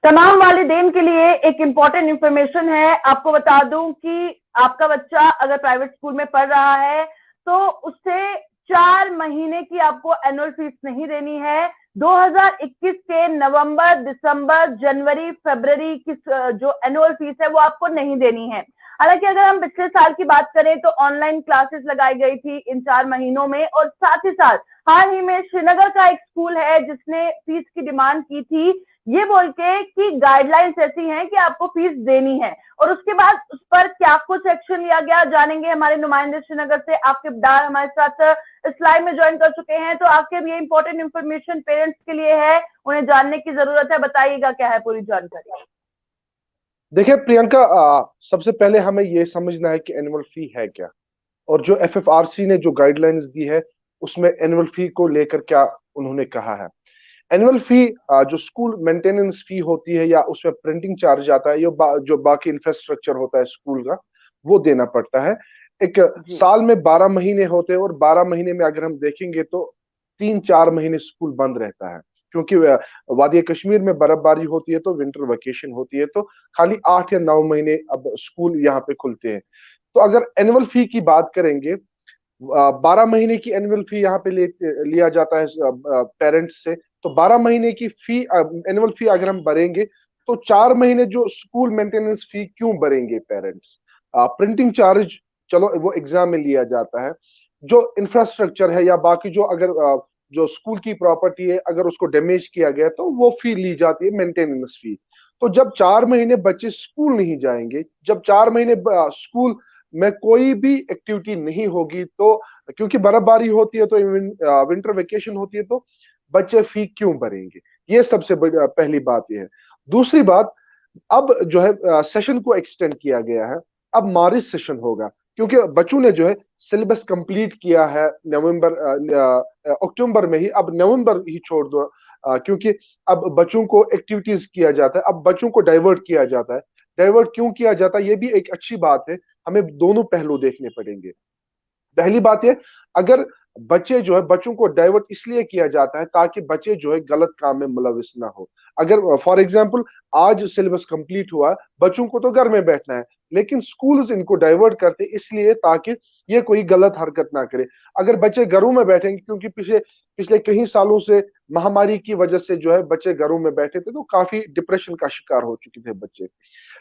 तमाम वालिदैन के लिए एक इम्पॉर्टेंट इंफॉर्मेशन है। आपको बता दूं कि आपका बच्चा अगर प्राइवेट स्कूल में पढ़ रहा है तो उसे 4 महीने की आपको एनुअल फीस नहीं देनी है। 2021 के नवंबर, दिसंबर, जनवरी, फरवरी की जो एनुअल फीस है वो आपको नहीं देनी है। हालांकि अगर हम पिछले साल की बात करें तो ऑनलाइन क्लासेस लगाई गई थी इन 4 महीनों में, और साथ ही साथ हाल ही में श्रीनगर का एक स्कूल है जिसने फीस की डिमांड की थी, ये बोल के कि गाइडलाइंस ऐसी हैं कि आपको फीस देनी है। और उसके बाद उस पर क्या कुछ एक्शन लिया गया जानेंगे हमारे नुमाइंदे श्रीनगर से। आपके डार हमारे साथ इस लाइव में ज्वाइन कर चुके हैं, तो आपके भी ये इंपॉर्टेंट इन्फॉर्मेशन पेरेंट्स के लिए है, उन्हें जानने की जरूरत है। बताइएगा क्या है पूरी जानकारी। देखिए प्रियंका, सबसे पहले हमें यह समझना है कि एनुअल फी है क्या, और जो एफएफआरसी ने जो गाइडलाइंस दी है उसमें एनुअल फी को लेकर क्या उन्होंने कहा है। एनुअल फी जो स्कूल मेंटेनेंस फी होती है या उसमें प्रिंटिंग चार्ज आता है, जो बाकी इंफ्रास्ट्रक्चर होता है स्कूल का, वो देना पड़ता है। एक जी। साल में 12 महीने होते हैं, और 12 महीने में अगर हम देखेंगे तो 3-4 महीने स्कूल बंद रहता है, क्योंकि वादी कश्मीर में बर्फबारी होती है तो विंटर वेकेशन होती है, तो खाली 8 या 9 महीने अब स्कूल यहाँ पे खुलते हैं। तो अगर एनुअल फी की बात करेंगे, 12 महीने की एनुअल फी यहाँ पे लिया जाता है पेरेंट्स से। तो 12 महीने की फी, एनुअल फी अगर हम भरेंगे तो 4 महीने जो स्कूल मेंटेनेंस फी क्यों भरेंगे पेरेंट्स। प्रिंटिंग चार्ज चलो वो एग्जाम में लिया जाता है। जो इंफ्रास्ट्रक्चर है या बाकी जो अगर जो स्कूल की प्रॉपर्टी है अगर उसको डैमेज किया गया तो वो फी ली जाती है, मेंटेनेंस फी। तो जब 4 महीने बच्चे स्कूल नहीं जाएंगे, जब 4 महीने स्कूल में कोई भी एक्टिविटी नहीं होगी, तो क्योंकि बर्फबारी होती है तो विंटर वेकेशन होती है, तो बच्चे फी क्यों भरेंगे। ये सबसे बड़ी पहली बात ये है। दूसरी बात, अब जो है सेशन को एक्सटेंड किया गया है। अब मार्च सेशन होगा, क्योंकि बच्चों ने जो है सिलेबस कंप्लीट किया है नवंबर अक्टूबर में ही, अब नवंबर ही छोड़ दो। क्योंकि अब बच्चों को एक्टिविटीज किया जाता है, अब बच्चों को डाइवर्ट किया जाता है। डाइवर्ट क्यों किया जाता है, ये भी एक अच्छी बात है। हमें दोनों पहलू देखने पड़ेंगे। पहली बात है, अगर बच्चे जो है, बच्चों को डाइवर्ट इसलिए किया जाता है ताकि बच्चे जो है गलत काम में मुलविस ना हो। अगर फॉर एग्जांपल आज सिलेबस कंप्लीट हुआ, बच्चों को तो घर में बैठना है, लेकिन स्कूल्स इनको डाइवर्ट करते इसलिए ताकि ये कोई गलत हरकत ना करे। अगर बच्चे घरों में बैठेंगे, क्योंकि पिछले पिछले कई सालों से महामारी की वजह से जो है बच्चे घरों में बैठे थे, तो काफी डिप्रेशन का शिकार हो चुके थे बच्चे।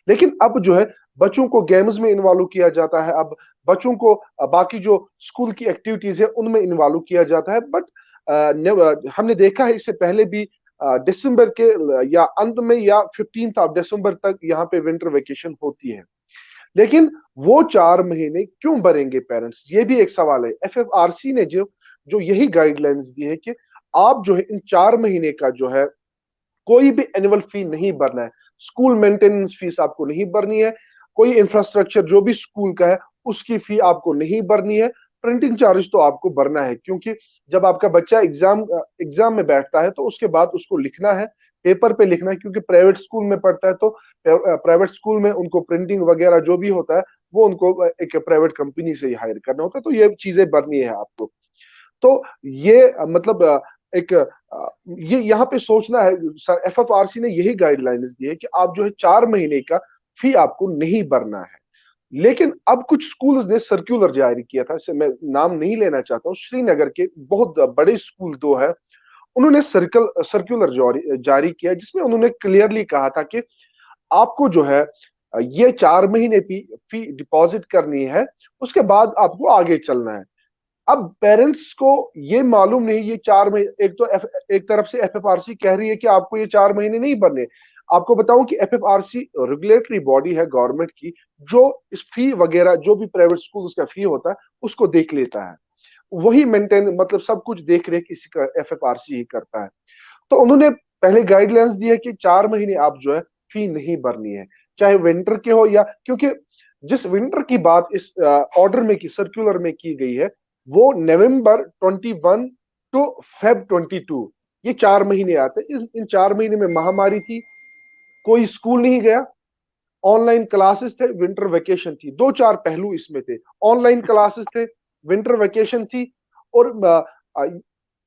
लेकिन अब जो है बच्चों को गेम्स में इन्वॉल्व किया जाता है, अब बच्चों को बाकी जो स्कूल की एक्टिविटीज है उनमें इन्वॉल्व किया जाता है। बट हमने देखा है इससे पहले भी, दिसंबर के या अंत में या 15 दिसंबर तक यहाँ पे विंटर वेकेशन होती है। लेकिन वो 4 महीने क्यों भरेंगे पेरेंट्स, ये भी एक सवाल है। एफएफआरसी ने जो जो यही गाइडलाइंस दी है कि आप जो है इन 4 महीने का जो है कोई भी एनुअल फी नहीं भरना है। स्कूल मेंटेनेंस फीस आपको नहीं भरनी है, कोई इंफ्रास्ट्रक्चर जो भी स्कूल का है उसकी फी आपको नहीं भरनी है। प्रिंटिंग चार्ज तो आपको भरना है, क्योंकि जब आपका बच्चा एग्जाम में बैठता है तो उसके बाद उसको लिखना है, पेपर पे लिखना है। क्योंकि प्राइवेट स्कूल में पढ़ता है तो प्राइवेट स्कूल में उनको प्रिंटिंग वगैरह जो भी होता है वो उनको एक प्राइवेट कंपनी से ही हायर करना होता है, तो ये चीजें भरनी है आपको। तो ये मतलब एक ये यहाँ पे सोचना है, एफएफआरसी ने यही गाइडलाइंस दी है कि आप जो है 4 महीने का फी आपको नहीं भरना है। लेकिन अब कुछ स्कूल्स ने सर्कुलर जारी किया था, मैं नाम नहीं लेना चाहता हूँ, श्रीनगर के बहुत बड़े स्कूल दो है, उन्होंने सर्कुलर जारी किया जिसमें उन्होंने क्लियरली कहा था कि आपको जो है ये 4 महीने फी डिपॉजिट करनी है, उसके बाद आपको आगे चलना है। अब पेरेंट्स को ये मालूम नहीं, ये 4 महीने, एक तरफ से एफएफआरसी कह रही है कि आपको ये 4 महीने नहीं भरने। आपको बताऊं कि एफएफआरसी रेगुलेटरी बॉडी है गवर्नमेंट की, जो इस फी वगैरह जो भी प्राइवेट स्कूल का फी होता है उसको देख लेता है। वही मेंटेन, मतलब सब कुछ देख रेख इसी का एफएफआरसी ही करता है। तो उन्होंने पहले गाइडलाइंस दी है कि 4 महीने आप जो है फी नहीं भरनी है, चाहे विंटर के हो या, क्योंकि जिस विंटर की बात इस ऑर्डर में की, सर्कुलर में की गई है, वो नवंबर 21 टू फेब 22, ये 4 महीने आते हैं। इन 4 महीने में महामारी थी, कोई स्कूल नहीं गया, ऑनलाइन क्लासेस थे, विंटर वेकेशन थी। दो चार पहलू इसमें थे, ऑनलाइन क्लासेस थे, विंटर वेकेशन थी, और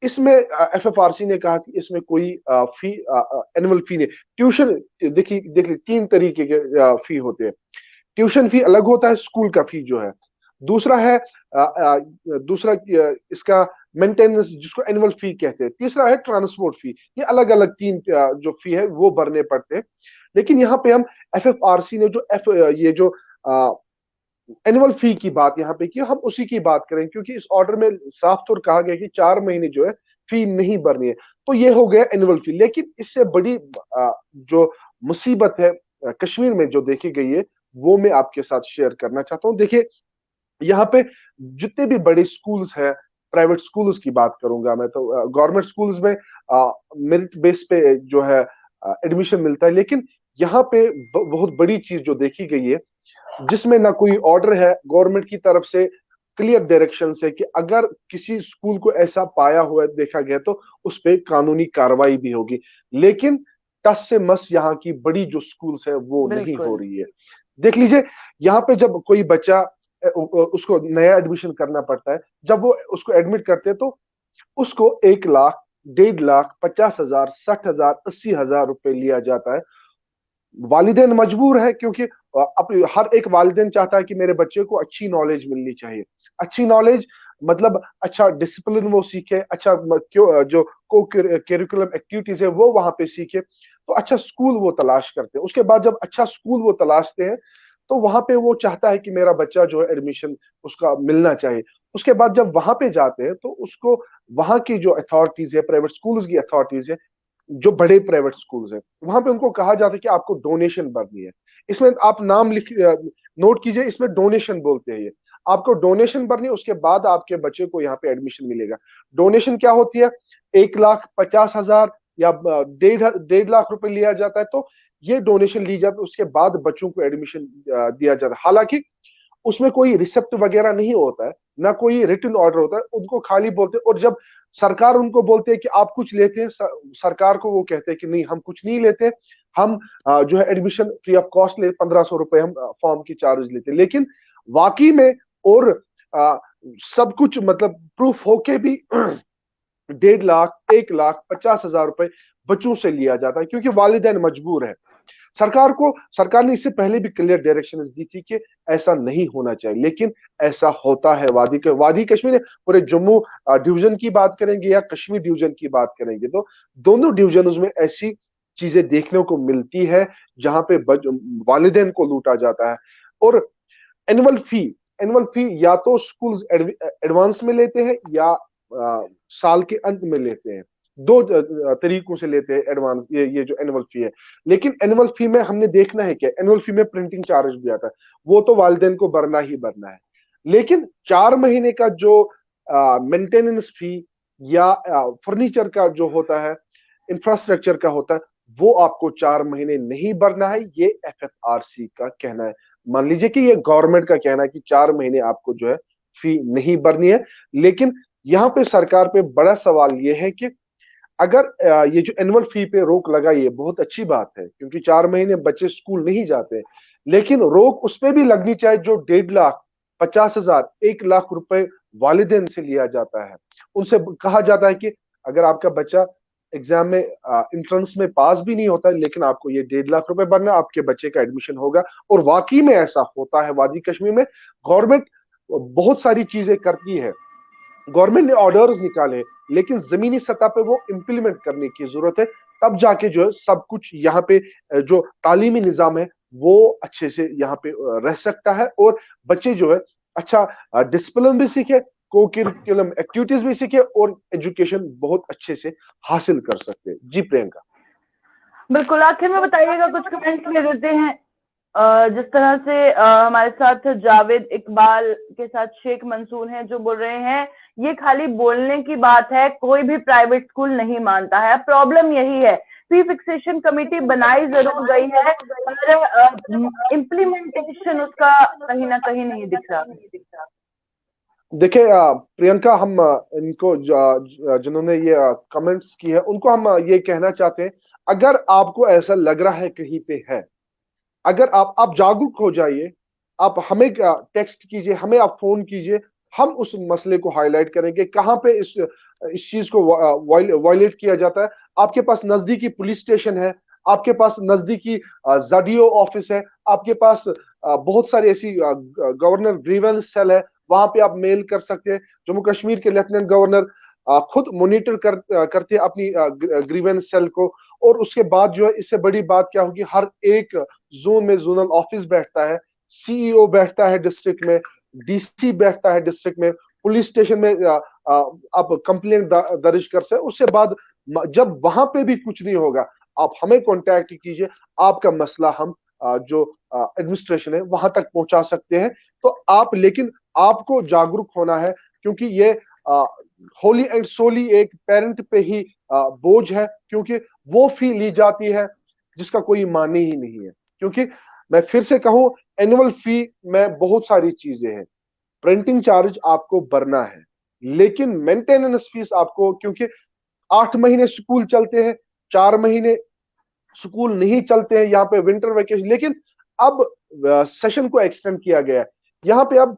इसमें एफएफआरसी ने कहा कि इसमें कोई फी, एनुअल फी नहीं। ट्यूशन, देखिए 3 तरीके के फी होते हैं। ट्यूशन फी अलग होता है, स्कूल का फी जो है। दूसरा है दूसरा इसका मेंटेनेंस, जिसको एनुअल फी कहते हैं। तीसरा है ट्रांसपोर्ट फी। ये अलग अलग 3 जो फी है वो भरने पड़ते हैं। लेकिन यहाँ पे हम एफएफआरसी ने जो ये जो एनुअल फी की बात यहाँ पे की, हम उसी की बात करें, क्योंकि इस ऑर्डर में साफ तौर कहा गया कि 4 महीने जो है फी नहीं भरनी है। तो ये हो गया एनुअल फी। लेकिन इससे बड़ी जो मुसीबत है कश्मीर में जो देखी गई है, वो मैं आपके साथ शेयर करना चाहता हूँ। देखिए, यहाँ पे जितने भी बड़े स्कूल्स हैं, प्राइवेट स्कूल्स की बात करूंगा मैं, तो गवर्नमेंट स्कूल्स में मेरिट बेस पे जो है एडमिशन मिलता है। लेकिन यहाँ पे बहुत बड़ी चीज जो देखी गई है, जिसमें ना कोई ऑर्डर है गवर्नमेंट की तरफ से क्लियर डायरेक्शन से कि अगर किसी स्कूल को ऐसा पाया हुआ देखा गया तो उस पर कानूनी कार्रवाई भी होगी। लेकिन टस से मस यहाँ की बड़ी जो स्कूल्स है वो नहीं हो रही है। देख लीजिए, यहाँ पे जब कोई बच्चा उसको नया एडमिशन करना पड़ता है, जब वो उसको एडमिट करते हैं तो उसको 1 लाख, 1.5 लाख, 50,000, 60,000, 80,000 रुपए लिया जाता है। वालिदैन मजबूर है, क्योंकि अपने हर एक वालिदैन चाहता है कि मेरे बच्चे को अच्छी नॉलेज मिलनी चाहिए। अच्छी नॉलेज मतलब अच्छा डिसिप्लिन वो सीखे, अच्छा जो को करिकुलम एक्टिविटीज है वो वहां पे सीखे। तो अच्छा स्कूल वो तलाश करते हैं। उसके बाद जब अच्छा स्कूल वो तलाशते हैं तो वहां पे वो चाहता है कि मेरा बच्चा जो है एडमिशन उसका मिलना चाहिए। उसके बाद जब वहां पे जाते हैं तो उसको वहां की जो अथॉरिटीज है, प्राइवेट स्कूल्स की अथॉरिटीज है, जो बड़े प्राइवेट स्कूल्स हैं, वहां पे उनको कहा जाता है कि आपको डोनेशन भरनी है। इसमें आप नाम लिख नोट कीजिए, इसमें डोनेशन बोलते हैं ये। आपको डोनेशन भरनी है, उसके बाद आपके बच्चे को यहाँ पे एडमिशन मिलेगा। डोनेशन क्या होती है? 1,50,000 या 1.5 लाख रुपए लिया जाता है। तो ये डोनेशन ली जाती है, उसके बाद बच्चों को एडमिशन दिया जाता है। हालांकि उसमें कोई रिसेप्ट वगैरह नहीं होता है, ना कोई रिटन ऑर्डर होता है। उनको खाली बोलते हैं, और जब सरकार उनको बोलते हैं कि आप कुछ लेते हैं, सरकार को वो कहते हैं कि नहीं, हम कुछ नहीं लेते। हम जो है एडमिशन फ्री ऑफ कॉस्ट ले, 1,500 रुपए हम फॉर्म की चार्ज लेते हैं। लेकिन वाकई में और सब कुछ मतलब प्रूफ होके भी 1.5 लाख, 1,50,000 रुपए बच्चों से लिया जाता है, क्योंकि वालिदैन मजबूर है। सरकार ने इससे पहले भी क्लियर डायरेक्शंस दी थी कि ऐसा नहीं होना चाहिए, लेकिन ऐसा होता है। वादी कश्मीर, पूरे जम्मू डिवीजन की बात करेंगे या कश्मीर डिवीजन की बात करेंगे, तो दोनों डिवीजन में ऐसी चीजें देखने को मिलती है जहां पे वालिदैन को लूटा जाता है। और एनुअल फी एनुअल फी या तो स्कूल्स एडवांस में लेते हैं या साल के अंत में लेते हैं। दो तरीकों से लेते हैं एडवांस, ये जो एनुअल फी है। लेकिन एनुअल फी में हमने देखना है क्या, एनुअल फी में प्रिंटिंग चार्ज भी आता है, वो तो वालिदैन को भरना ही भरना है। लेकिन 4 महीने का जो मेंटेनेंस फी या फर्नीचर का जो होता है, इंफ्रास्ट्रक्चर का होता है, वो आपको 4 महीने नहीं भरना है। ये एफएफआरसी का कहना है। मान लीजिए कि ये गवर्नमेंट का कहना है कि 4 महीने आपको जो है फी नहीं भरनी है। लेकिन यहाँ पे सरकार पे बड़ा सवाल ये है कि अगर ये जो एनुअल फी पे रोक लगाई है, बहुत अच्छी बात है, क्योंकि 4 महीने बच्चे स्कूल नहीं जाते। लेकिन रोक उस पे भी लगनी चाहिए जो 1.5 लाख, 50,000, 1 लाख रुपए वालिदैन से लिया जाता है। उनसे कहा जाता है कि अगर आपका बच्चा एग्जाम में इंट्रेंस में पास भी नहीं होता है, लेकिन आपको ये 1.5 लाख रुपए भरना, आपके बच्चे का एडमिशन होगा। और वाकई में ऐसा होता है। वादी कश्मीर में गवर्नमेंट बहुत सारी चीजें करती है, गवर्नमेंट ने ऑर्डर्स निकाले, लेकिन जमीनी सतह पे वो इम्प्लीमेंट करने की जरूरत है। तब जाके जो है सब कुछ यहाँ पे जो तालीमी निजाम है वो अच्छे से यहाँ पे रह सकता है, और बच्चे जो है अच्छा डिसिप्लिन भी सीखे, को करिकुलम एक्टिविटीज भी सीखे, और एजुकेशन बहुत अच्छे से हासिल कर सकते हैं। जी प्रियंका। बिल्कुल, आखिर में बताइएगा, कुछ कमेंट्स ले देते हैं। जिस तरह से हमारे साथ जावेद इकबाल के साथ शेख मंसूर हैं, जो बोल रहे हैं ये खाली बोलने की बात है, कोई भी प्राइवेट स्कूल नहीं मानता है। प्रॉब्लम यही है, फी फिक्सेशन कमेटी बनाई जरूर गई है, पर इम्प्लीमेंटेशन उसका कहीं ना कहीं नहीं दिख रहा। देखिए प्रियंका, हम इनको जिन्होंने ये कमेंट्स की है उनको हम ये कहना चाहते हैं, अगर आपको ऐसा लग रहा है कहीं पे है, अगर आप जागरूक हो जाइए। आप हमें टेक्स्ट कीजिए, हमें आप फोन कीजिए, हम उस मसले को हाईलाइट करेंगे, कहाँ पे इस चीज को वायलेट किया जाता है। आपके पास नजदीकी पुलिस स्टेशन है, आपके पास नजदीकी जडीओ ऑफिस है, आपके पास बहुत सारी ऐसी गवर्नर ग्रीवेंस सेल है, वहां पे आप मेल कर सकते हैं। जम्मू कश्मीर के लेफ्टिनेंट गवर्नर खुद मॉनिटर करते हैं अपनी ग्रीवेंस सेल को। और उसके बाद जो है, इससे बड़ी बात क्या होगी, हर एक जोन में जोनल ऑफिस बैठता है, सीईओ बैठता है डिस्ट्रिक्ट में, डीसी बैठता है डिस्ट्रिक्ट में, पुलिस स्टेशन में आप कंप्लेंट दर्ज कर सकते। उसके बाद जब वहां पे भी कुछ नहीं होगा, आप हमें कांटेक्ट कीजिए, आपका मसला हम जो एडमिनिस्ट्रेशन है वहां तक पहुंचा सकते हैं। तो आप, लेकिन आपको जागरूक होना है, क्योंकि ये होली एंड सोली एक पेरेंट पे ही बोझ है, क्योंकि वो फी ली जाती है जिसका कोई माने ही नहीं है। क्योंकि मैं फिर से कहूं, एनुअल फी में बहुत सारी चीजें हैं। प्रिंटिंग चार्ज आपको भरना है, लेकिन मेंटेनेंस फीस आपको, क्योंकि 8 महीने स्कूल चलते हैं, 4 महीने स्कूल नहीं चलते हैं यहाँ पे विंटर वेकेशन, लेकिन अब सेशन को एक्सटेंड किया गया है। यहाँ पे अब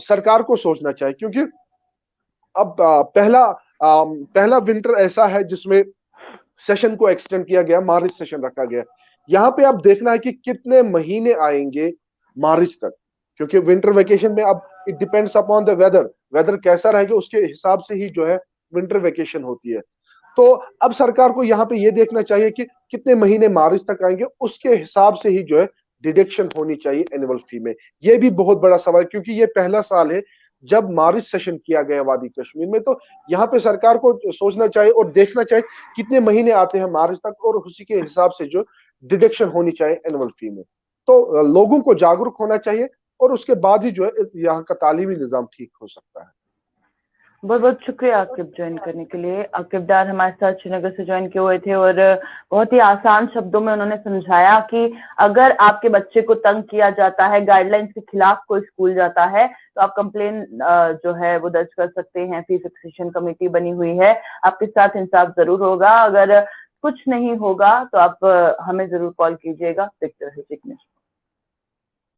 सरकार को सोचना चाहिए, क्योंकि अब पहला विंटर ऐसा है जिसमें सेशन को एक्सटेंड किया गया, मार्च सेशन रखा गया। यहाँ पे अब देखना है कि कितने महीने आएंगे मार्च तक, क्योंकि विंटर वेकेशन में अब it depends upon the weather, weather कैसा रहेगा उसके हिसाब से ही जो है विंटर वेकेशन होती है। तो अब सरकार को यहाँ पे ये देखना चाहिए कि कितने महीने मार्च तक आएंगे, उसके हिसाब से ही जो है डिडक्शन होनी चाहिए एनुअल फी में। ये भी बहुत बड़ा सवाल है, क्योंकि ये पहला साल है जब मार्च सेशन किया गया वादी कश्मीर में। तो यहाँ पे सरकार को सोचना चाहिए और देखना चाहिए कितने महीने आते हैं मार्च तक, और उसी के हिसाब से जो डिडक्शन होनी चाहिए एनुअल फी में। तो लोगों को जागरूक होना चाहिए, और उसके बाद ही जो है यहाँ का तालीमी निजाम ठीक हो सकता है। बहुत बहुत शुक्रिया आकिब ज्वाइन करने के लिए। आकिब डार हमारे साथ श्रीनगर से ज्वाइन किए हुए थे और बहुत ही आसान शब्दों में उन्होंने समझाया कि अगर आपके बच्चे को तंग किया जाता है, गाइडलाइंस के खिलाफ कोई स्कूल जाता है, तो आप कंप्लेन जो है वो दर्ज कर सकते हैं। फी फिक्सेशन कमेटी बनी हुई है, आपके साथ इंसाफ जरूर होगा। अगर कुछ नहीं होगा तो आप हमें जरूर कॉल कीजिएगा।